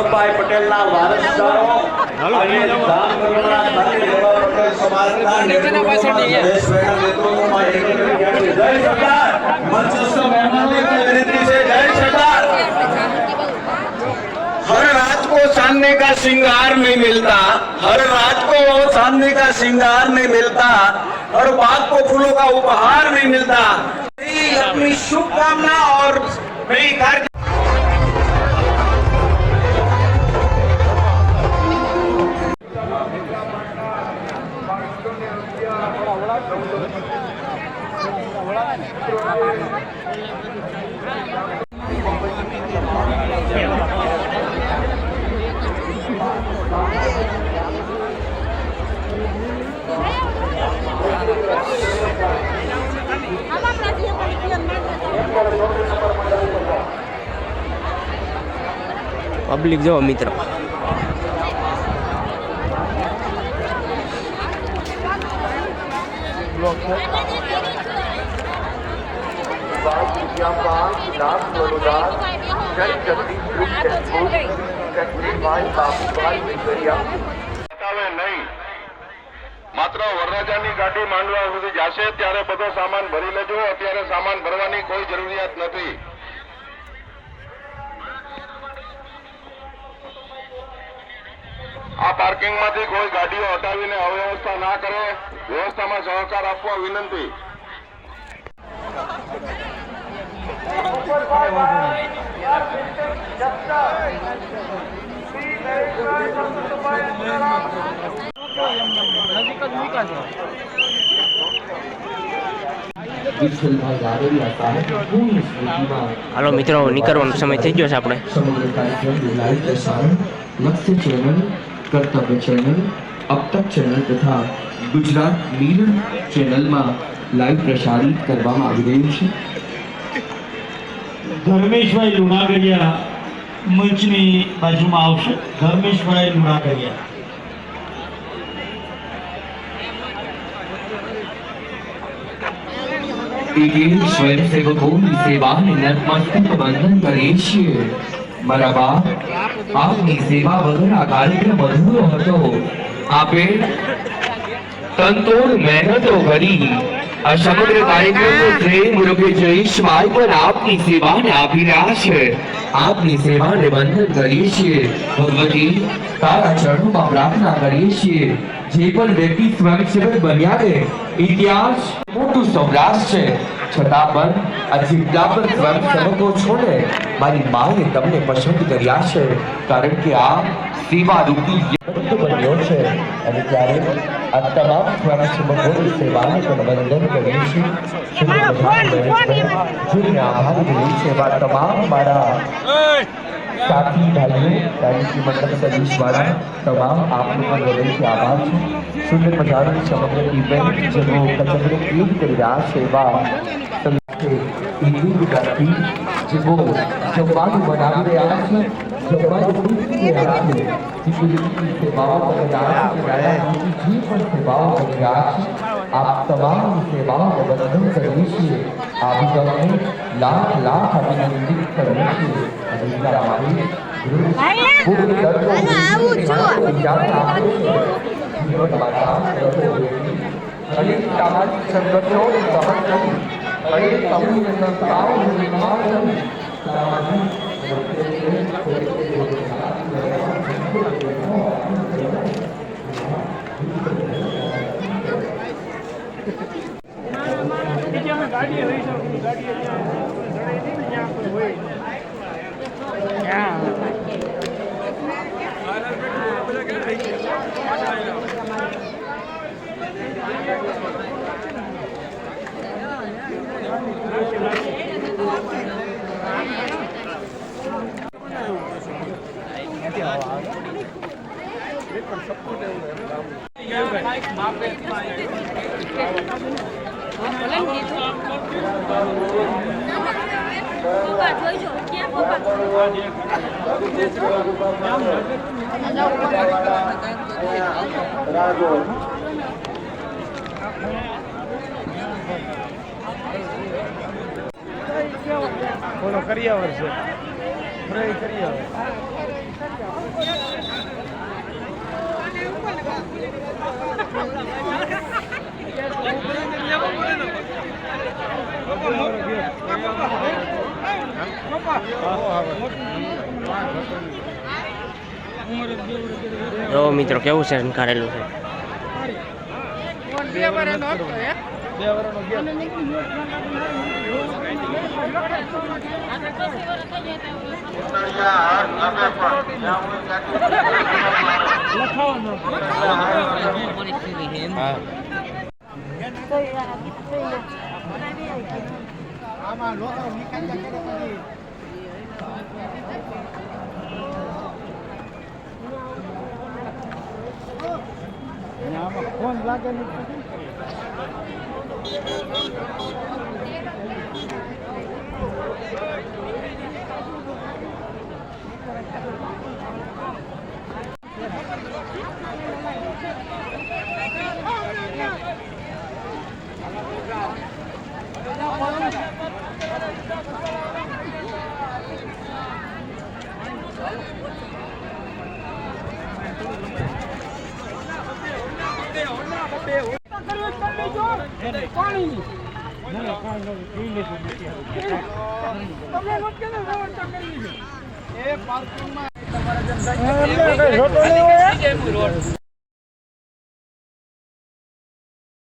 વલ્લભભાઈ પટેલના વારસદારો અને જામનગરના ખાતે લેવા પટેલ સમાજના નેતૃત્વમાં દેશભરના નેતૃત્વમાં એક જય સરદાર મંચસ્થ મહેમાનોને વિનંતી છે જય સરદાર। हर रात को चांदने का श्रृंगार नहीं मिलता, हर रात को चांदने का श्रृंगार नहीं मिलता, हर बाग को फूलों का उपहार नहीं मिलता। अपनी शुभकामना और मेरी कार्य पब्लिक जो मित्र नहीं मात्र वरराजानी गाड़ी मांडवा सुधी जाशे त्यारे बधो सामान भरी लेजो। अत्यारे सामान भरवानी कोई जरूरियात नथी। आ पार्किंग मांथी कोई गाड़ीओ हटावीने अव्यवस्था ना करे। व्यवस्था में सहकार आपवा विनंती। हालो मित्रों निकलવાનો સમય થઈ ગયો છે આપણે। समग्र कार्यक्रम लाइव प्रसारण लक्ष्य चैनल, कर्तव्य चैनल, अब तक चैनल तथा गुजरात मिरर चैनल में लाइव प्रसारित करवामां आवी रह्युं छे। धर्मेशभाई લુણાગરિયા મંચની બાજુમાં આવશે। ધર્મેશભાઈ લુણાગરિયા। स्वयं सेवकों की सेवा में नतमस्तक वंदन करीए छीए। मारा बाप आपनी सेवा वगर आ कार्यक्रम अधूरो हतो। आपे तनतोड़ मेहनतो करी आ समग्र कार्यक्रम नो श्रेय मुरुके जयेश भाई पर आपनी सेवा ने आपी रह्या छे। आपनी सेवा ने वंदन करीए छीए। भगवती तारा चरणों में प्रार्थना करीए छीए। जे पण व्यक्ति स्वयंसेवक बन्या है इतिहास मोटू सौराष्ट्र छे छता पर आ जिल्ला पर स्वयंसेवको छोड़े मारी माए तमने पसंद कर्या छे कारण के आ सेवा रूपी यज्ञ बन्यो छे अने त्यारे आ तमाम स्वयंसेवकोनी सेवाने पण वंदन करीए छीए। जिने आभारी रही छे एवा तमाम मारा साथी भाइयों यानी कि मतलब सर्विस वाला तमाम आप लोगों का हृदय से आभार है। सुंदर मजाक समग्र इवेंट जब वो कचरे क्लीन कर रहा सेवा विद्यार्थी जब वो जवान बना रहा है जवान के रहा है सेवाओं कर रहा है जीवन सेवाओं कर रहा है। आप तमाम सेवाओं को बंधन करने से आप लाख लाख अभिनंदित करने से બોલો કરિયાવર છે જો મિત્રો કેવું છે શણગારેલું છે. ફોન લાગે પાણી